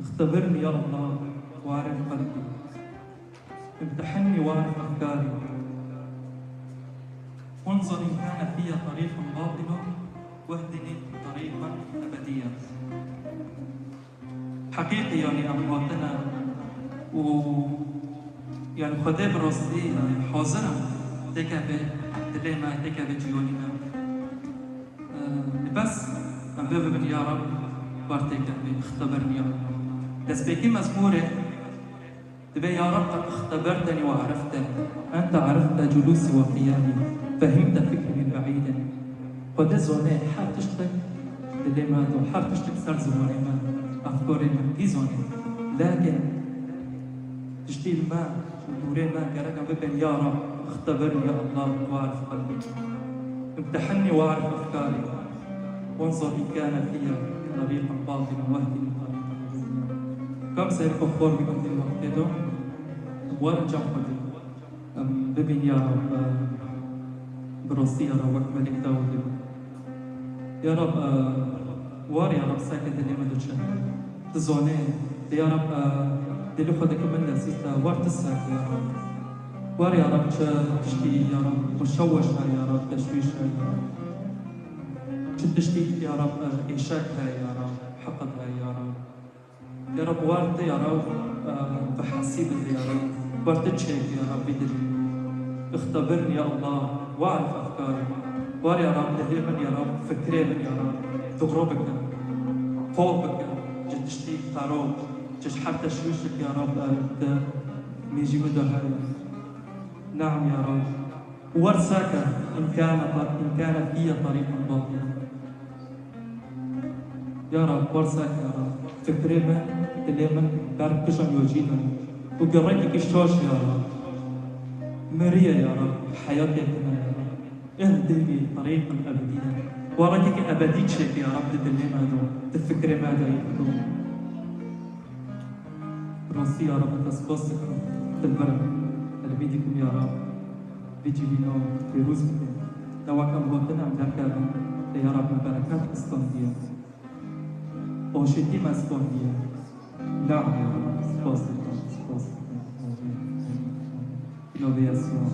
اختبرني يا الله واعرف قلبي، امتحني واعرف أفكاري، وانظر إن كان في طريق باطل واهدني طريقا أبديا. حقيقي يعني أمواتنا و يعني خدا براستی حاضرم تکبه دلی ما تکبه جیونینا بس من ببین يا رب بارتكبه اختبرني يا رب. دست بيكي مزمورة تبي يا رب قد اختبرتني وعرفتني، أنت عرفت جلوسي وقيامي، فهمت فكري من بعيد. قد زوني حار تشتك دلي ما دو حار تشتك سر زوني ما أفكاري ما دي زوني، لكن تشتيل ما ودوري ما كرقا ببين يا رب اختبرني يا الله واعرف قلبي، امتحني واعرف أفكاري، وانظر إن كان فيها طريقا باطلا واهدني طريقا أبديا. كم سيكون خور بقدر وقتهم وارجع قدر ببين يا رب براسي يا رب ملك داود يا رب وار يا رب ساكت اللي ما دوتشن تزوني يا رب دلو خدك من نسيت وار تساك يا رب وار يا رب تشتي يا رب مشوشها يا رب تشويشها يا رب تشتي يا رب إيشاكها يا رب حقدها يا رب يا رب وارد يا رب بحسيبها يا رب وارد تشيك يا رب بدري اختبرني يا الله واعرف أفكاري وار يا رب دهيمن يا رب فكري من يا رب تغربك قوبك جد تشتي تاروب جد حتى شويشك يا رب ميجي مدهر. نعم يا رب ورساك إن كان في طريق باطل يا رب ورساك يا رب فكري من اللي من دار كشم يوجينا وقريتك الشوش يا رب مريا يا رب حياتي يا رب اهدني طريقا أبديا ورجك أبديت شيء يا رب تدلي ماذا تفكري ماذا يكون راسي يا رب تسبسك تدبر اللي بيدكم يا رب بيجي لنا في رزقكم نواكم وطنا مدركة يا رب بركات اسطنبية وشتيمة اسطنبية. نعم يا رب سباسك سباسك. Innovação.